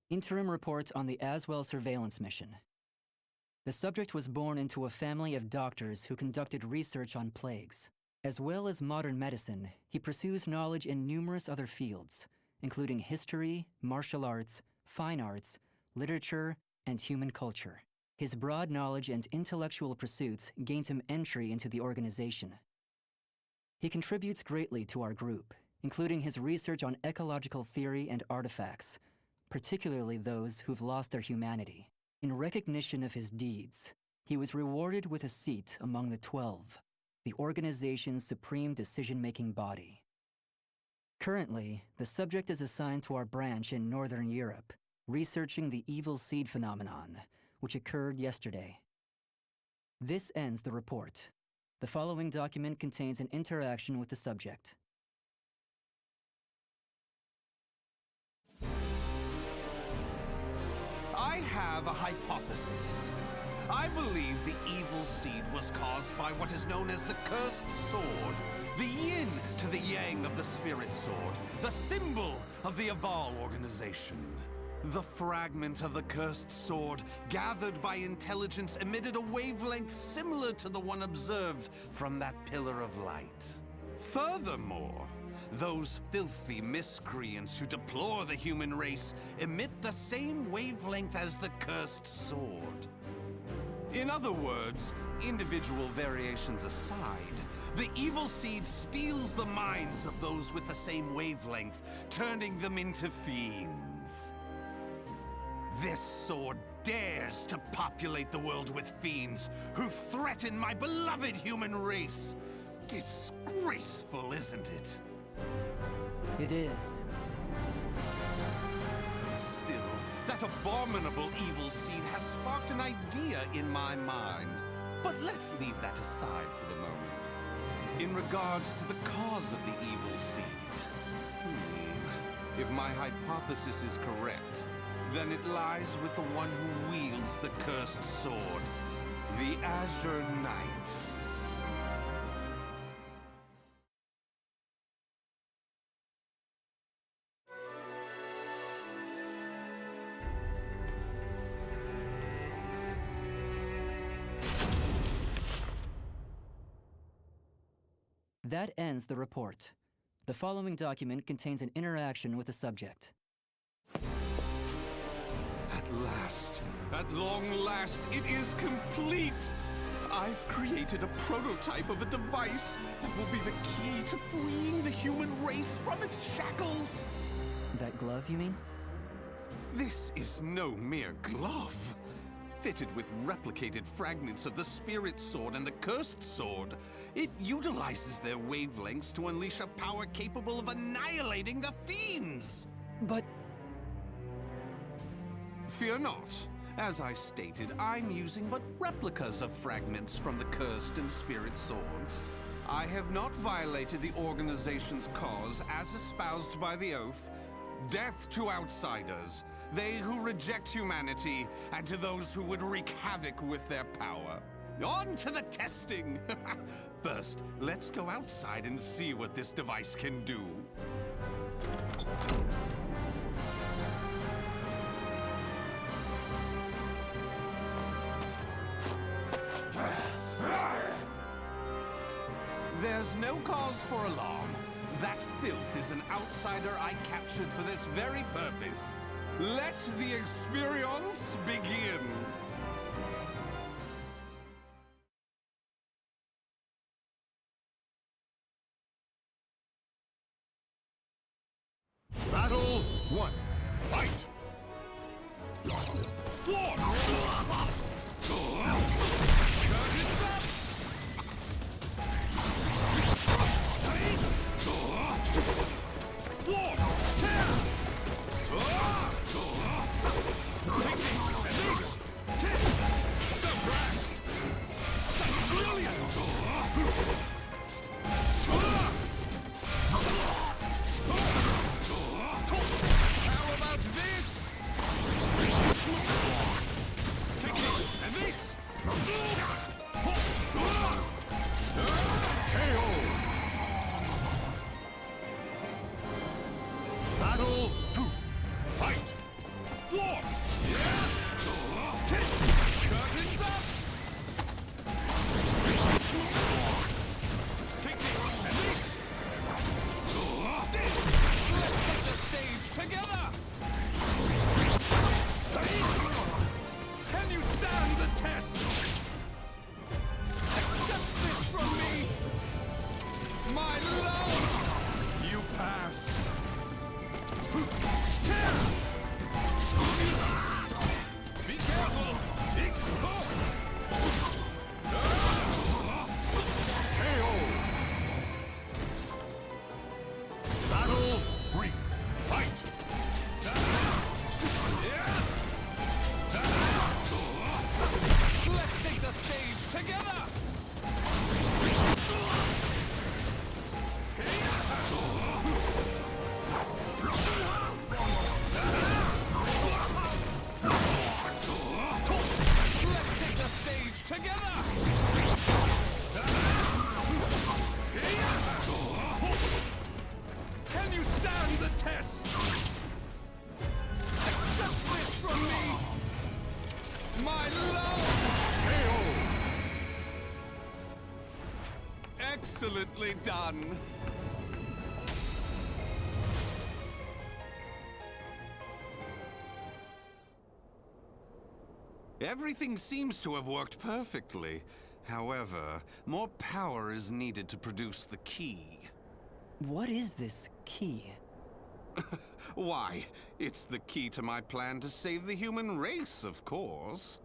Interim report on the Aзвel surveillance mission. The subject was born into a family of doctors who conducted research on plagues. As well as modern medicine, he pursues knowledge in numerous other fields, including history, martial arts, fine arts, literature, and human culture. His broad knowledge and intellectual pursuits gained him entry into the organization. He contributes greatly to our group, including his research on ecological theory and artifacts, particularly those who've lost their humanity. In recognition of his deeds, he was rewarded with a seat among the 12, the organization's supreme decision-making body. Currently, the subject is assigned to our branch in Northern Europe, researching the evil seed phenomenon, which occurred yesterday. This ends the report. The following document contains an interaction with the subject. I have a hypothesis. I believe the evil seed was caused by what is known as the cursed sword, the yin to the yang of the spirit sword, the symbol of the Vl organization. The fragment of the cursed sword, gathered by intelligence, emitted a wavelength similar to the one observed from that pillar of light. Furthermore, those filthy miscreants who deplore the human race emit the same wavelength as the cursed sword. In other words, individual variations aside, the evil seed steals the minds of those with the same wavelength, turning them into fiends. This sword dares to populate the world with fiends who threaten my beloved human race. Disgraceful, isn't it? It is. Still, that abominable evil seed has sparked an idea in my mind. But let's leave that aside for the moment. In regards to the cause of the evil seed, if my hypothesis is correct, then it lies with the one who wields the cursed sword, the Azure Knight. That ends the report. The following document contains an interaction with the subject. At long last, it is complete! I've created a prototype of a device that will be the key to freeing the human race from its shackles! That glove, you mean? This is no mere glove. Fitted with replicated fragments of the spirit sword and the cursed sword, it utilizes their wavelengths to unleash a power capable of annihilating the fiends! But... Fear not. As I stated, I'm using but replicas of fragments from the cursed and spirit swords. I have not violated the organization's cause as espoused by the oath. Death to outsiders, they who reject humanity, and to those who would wreak havoc with their power. On to the testing! First, let's go outside and see what this device can do. There's no cause for alarm. That filth is an outsider I captured for this very purpose. Let the experience begin. Battle 1. Fight! Take this and this! So brash! Such brilliance! How about this? Take this and this! Battle 2. Fight! test! Accept this from me! My love! Excellently done! Everything seems to have worked perfectly. However, more power is needed to produce the key. What is this key? Why, it's the key to my plan to save the human race, of course.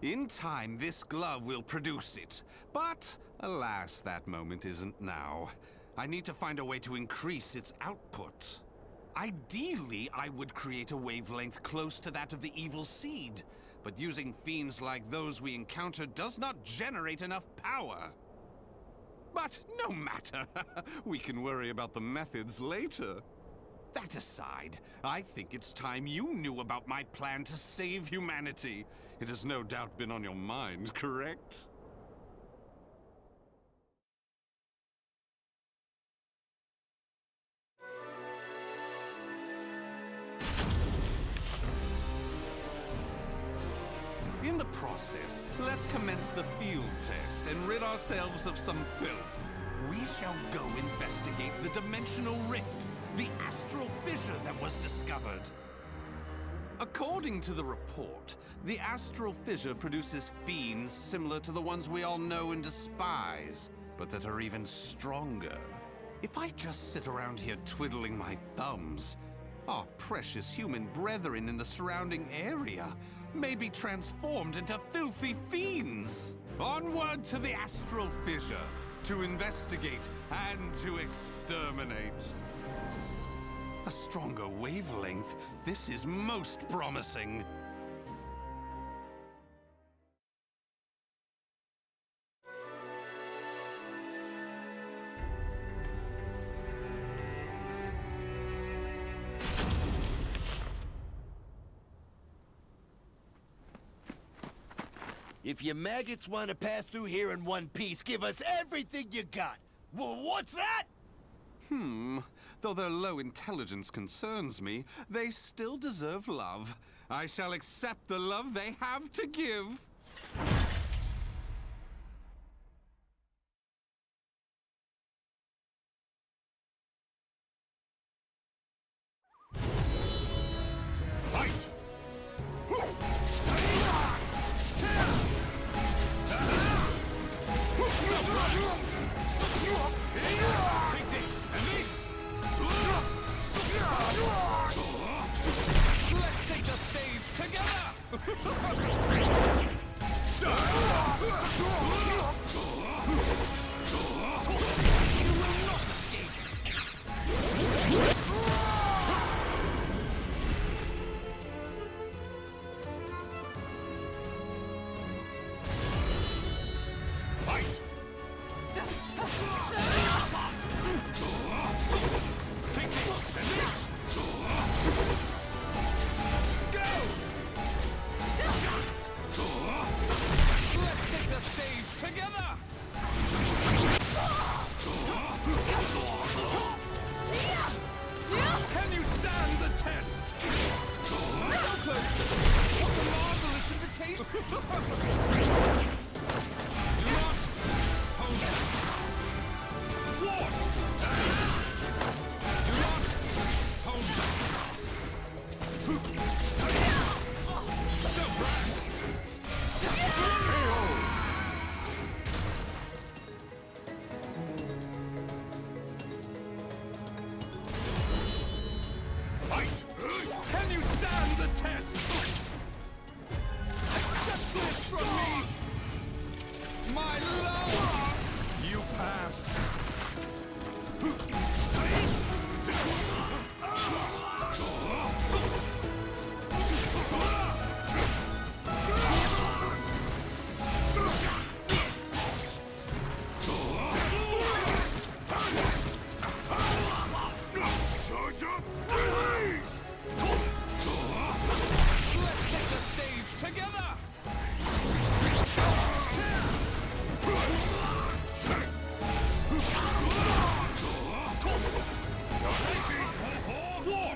In time, this glove will produce it. But, alas, that moment isn't now. I need to find a way to increase its output. Ideally, I would create a wavelength close to that of the evil seed. But using fiends like those we encountered does not generate enough power. But no matter. We can worry about the methods later. That aside, I think it's time you knew about my plan to save humanity. It has no doubt been on your mind, correct? In the process, let's commence the field test and rid ourselves of some filth. We shall go investigate the dimensional rift, the astral fissure that was discovered. According to the report, the astral fissure produces fiends similar to the ones we all know and despise, but that are even stronger. If I just sit around here twiddling my thumbs, our precious human brethren in the surrounding area may be transformed into filthy fiends. Onward to the astral fissure, to investigate and to exterminate. A stronger wavelength, this is most promising. If you maggots want to pass through here in one piece, give us everything you got. What's that? Though their low intelligence concerns me, they still deserve love. I shall accept the love they have to give. Let's take the stage together! You will not escape! Fight! Take this and this! Let's take the stage together! Can you stand the test? So close! What a marvelous invitation! Do not hold back! Ward! Do not hold back! So brash! Can you stand the test? Accept this from me! My love! You passed. Let's take the stage together! War!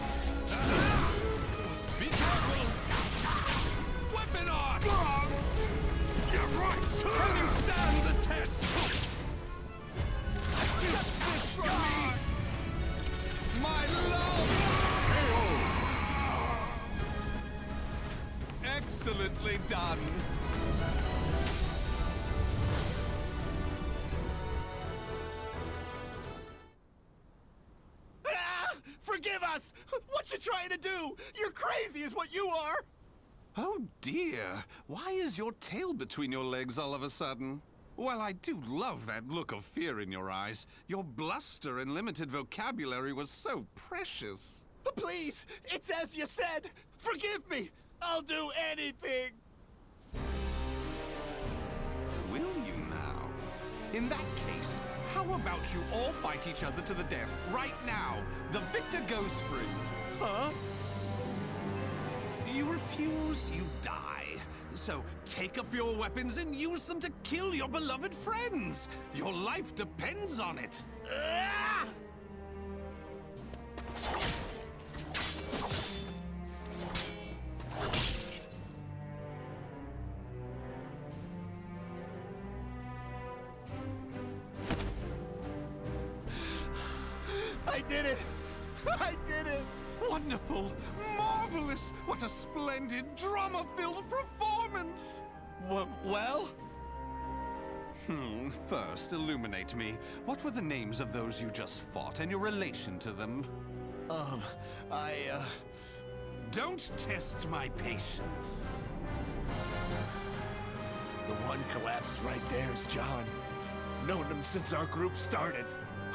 excellently done. Ah! Forgive us! What you trying to do? You're crazy is what you are! Oh dear, why is your tail between your legs all of a sudden? Well, I do love that look of fear in your eyes. Your bluster and limited vocabulary was so precious. Please, it's as you said! Forgive me! I'll do anything! Will you now? In that case, how about you all fight each other to the death right now? The victor goes free. Huh? You refuse, you die. So take up your weapons and use them to kill your beloved friends. Your life depends on it. Ah! I did it! I did it! Wonderful! Marvelous! What a splendid drama-filled performance! Well? First, illuminate me. What were the names of those you just fought and your relation to them? Don't test my patience. The one collapsed right there's John. Known him since our group started.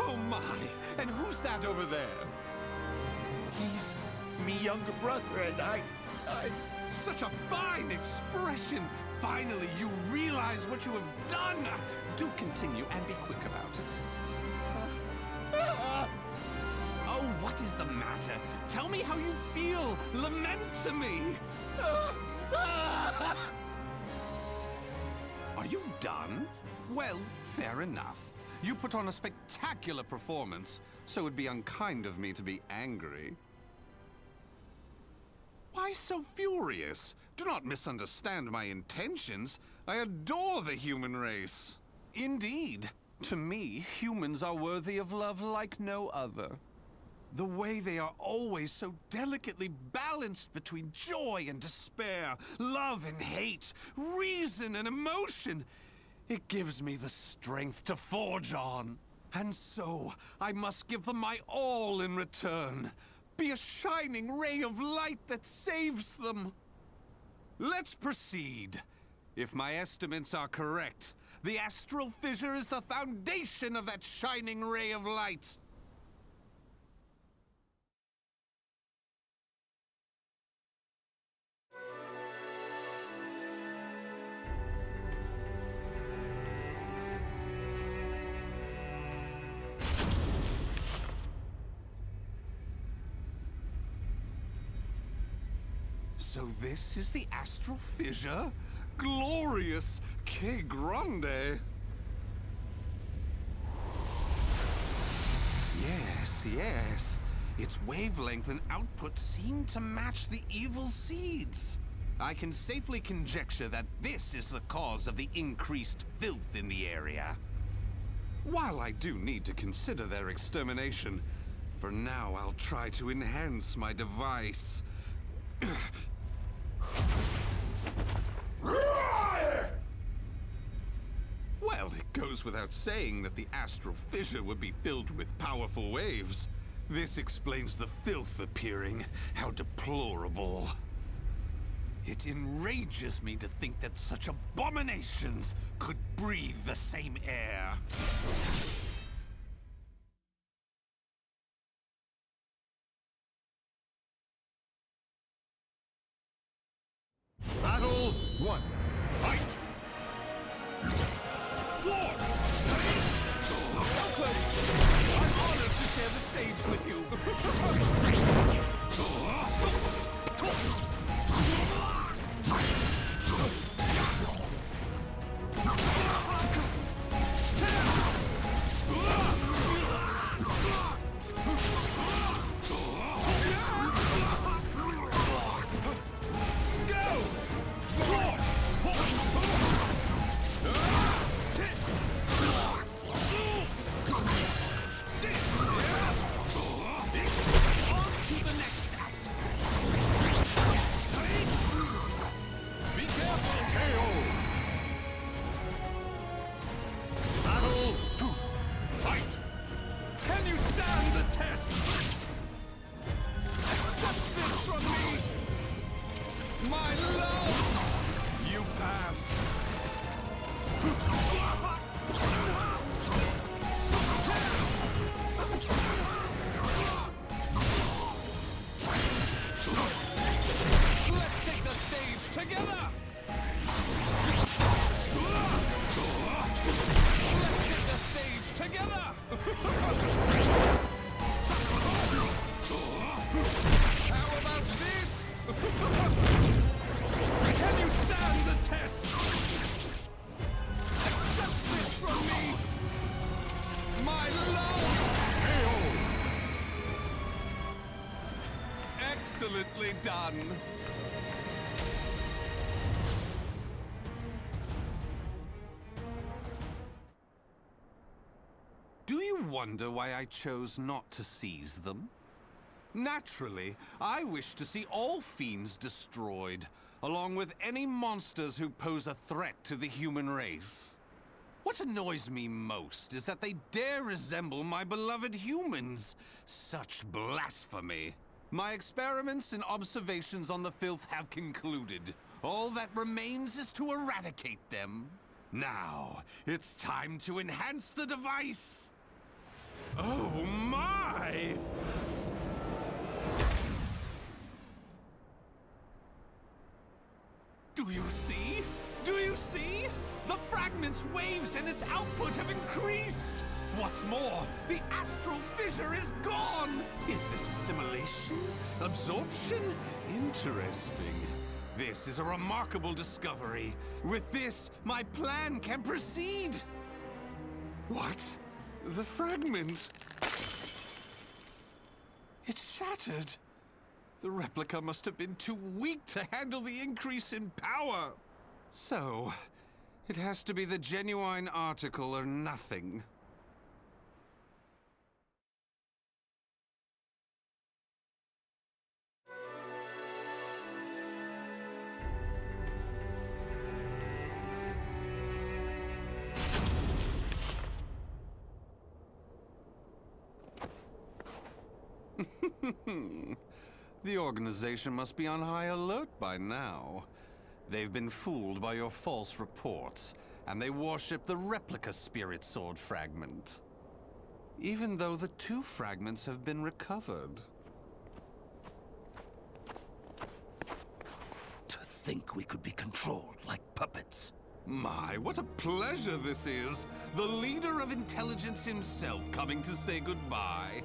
Oh my! And who's that over there? He's me younger brother, and I... Such a fine expression! Finally, you realize what you have done! Do continue and be quick about it. Oh, what is the matter? Tell me how you feel! Lament to me! Are you done? Well, fair enough. You put on a spectacular performance, so it'd be unkind of me to be angry. Why so furious? Do not misunderstand my intentions. I adore the human race. Indeed, to me, humans are worthy of love like no other. The way they are always so delicately balanced between joy and despair, love and hate, reason and emotion. It gives me the strength to forge on. And so, I must give them my all in return. Be a shining ray of light that saves them. Let's proceed. If my estimates are correct, the astral fissure is the foundation of that shining ray of light. So this is the astral fissure? Glorious! Que grande! Yes. Its wavelength and output seem to match the evil seeds. I can safely conjecture that this is the cause of the increased filth in the area. While I do need to consider their extermination, for now I'll try to enhance my device. Well, it goes without saying that the astral fissure would be filled with powerful waves. This explains the filth appearing. How deplorable. It enrages me to think that such abominations could breathe the same air. Battle 1. Fight! War! So close! I'm honored to share the stage with you. Go! War! Excellently done! Do you wonder why I chose not to seize them? Naturally, I wish to see all fiends destroyed, along with any monsters who pose a threat to the human race. What annoys me most is that they dare resemble my beloved humans. Such blasphemy. My experiments and observations on the filth have concluded. All that remains is to eradicate them. Now, it's time to enhance the device. Oh my! Do you see? Do you see? The fragment's waves and its output have increased! What's more, the astral fissure is gone! Is this assimilation? Absorption? Interesting. This is a remarkable discovery. With this, my plan can proceed! What? The fragment? It's shattered! The replica must have been too weak to handle the increase in power. So, it has to be the genuine article or nothing. The organization must be on high alert by now. They've been fooled by your false reports, and they worship the replica spirit sword fragment. Even though the two fragments have been recovered. To think we could be controlled like puppets. My, what a pleasure this is! The leader of intelligence himself coming to say goodbye.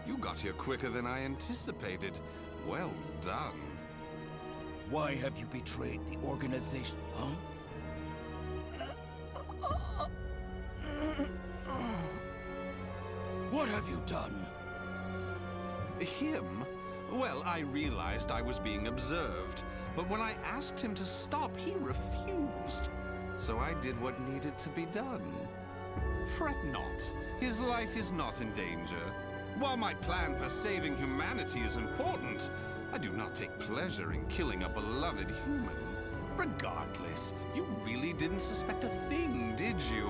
You got here quicker than I anticipated. Well done. Why have you betrayed the organization, huh? What have you done? Him? Well, I realized I was being observed, but when I asked him to stop, he refused. So I did what needed to be done. Fret not. His life is not in danger. While my plan for saving humanity is important, I do not take pleasure in killing a beloved human. Regardless, you really didn't suspect a thing, did you?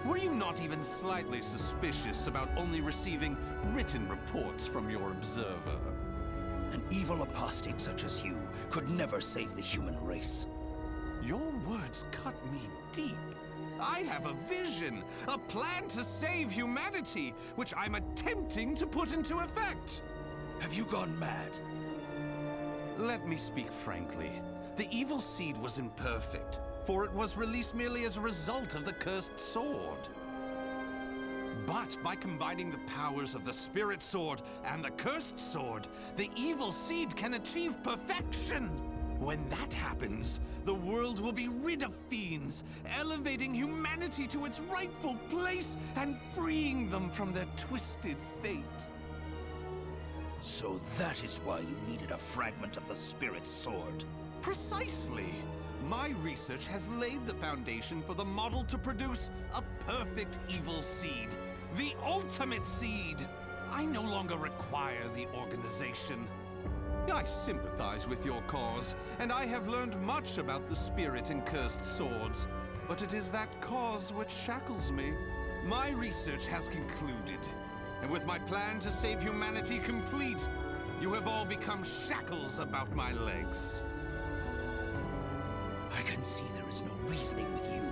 Were you not even slightly suspicious about only receiving written reports from your observer? An evil apostate such as you could never save the human race. Your words cut me deep. I have a vision, a plan to save humanity, which I'm attempting to put into effect. Have you gone mad? Let me speak frankly. The evil seed was imperfect, for it was released merely as a result of the cursed sword. But by combining the powers of the spirit sword and the cursed sword, the evil seed can achieve perfection. When that happens, the world will be rid of fiends, elevating humanity to its rightful place and freeing them from their twisted fate. So that is why you needed a fragment of the spirit sword. Precisely. My research has laid the foundation for the model to produce a perfect evil seed. The ultimate seed! I no longer require the organization. I sympathize with your cause, and I have learned much about the spirit and cursed swords. But it is that cause which shackles me. My research has concluded, and with my plan to save humanity complete, you have all become shackles about my legs. I can see there is no reasoning with you.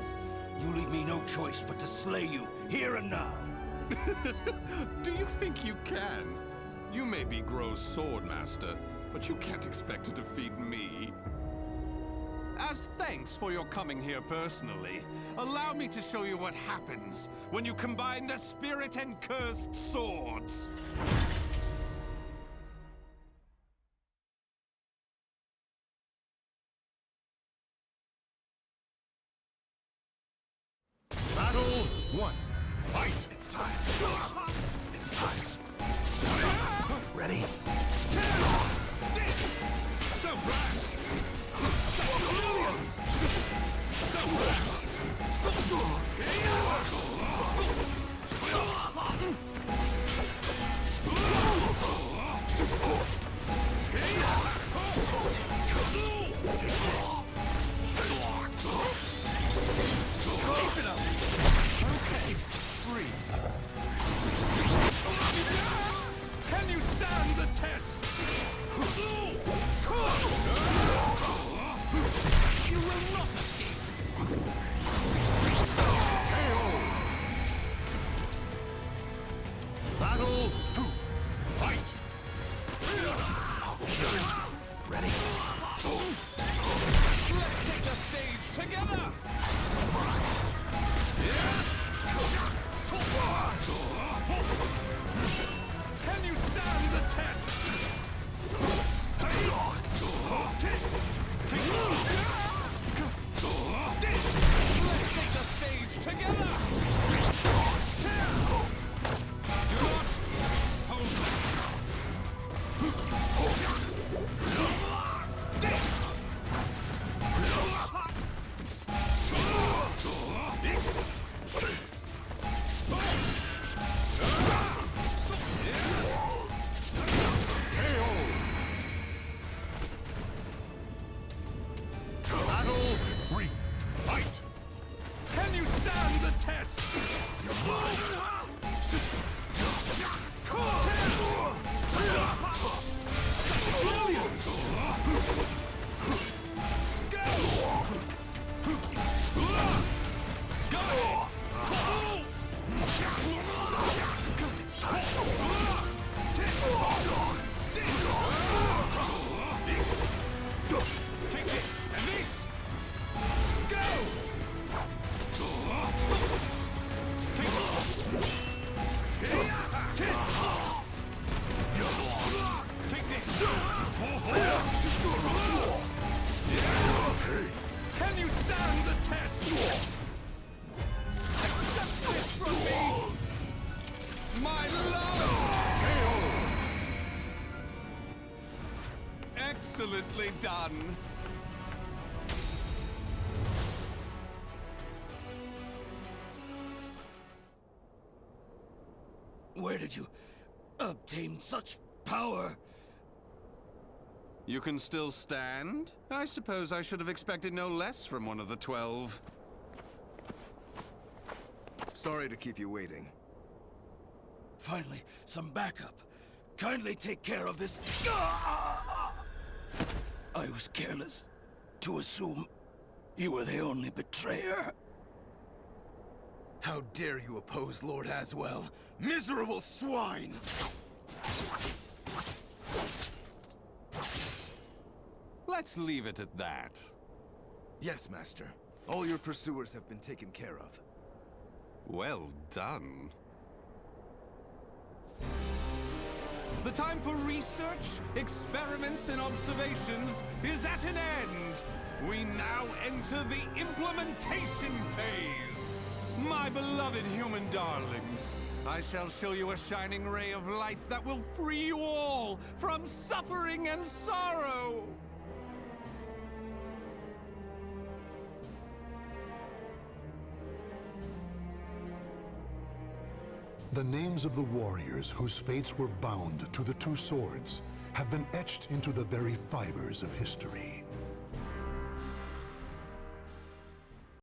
You leave me no choice but to slay you, here and now. Do you think you can? You may be Gro's swordmaster, but you can't expect to defeat me. As thanks for your coming here personally, allow me to show you what happens when you combine the spirit and cursed swords. Battle 1. Fight! It's time. It's time. Ready? This So brash! Brilliant! So brash! Okay, breathe. Can you stand the test? You will not escape. Battle 2. Fight! Ready? Let's take the stage together! Can you stand the test? Let's take the stage together! Do not hold back! Battle 3. Fight! Can you stand the test? Brilliant! Take this and this. Go! Take this. Can you stand the test? Accept this from me, my love. Excellently done. Where did you obtain such power? You can still stand? I suppose I should have expected no less from one of the 12. Sorry to keep you waiting. Finally, some backup. Kindly take care of this. I was careless to assume you were the only betrayer. How dare you oppose Lord Aзвel? Miserable swine! Let's leave it at that. Yes, Master. All your pursuers have been taken care of. Well done. The time for research, experiments, and observations is at an end. We now enter the implementation phase. My beloved human darlings, I shall show you a shining ray of light that will free you all from suffering and sorrow. The names of the warriors whose fates were bound to the two swords have been etched into the very fibers of history.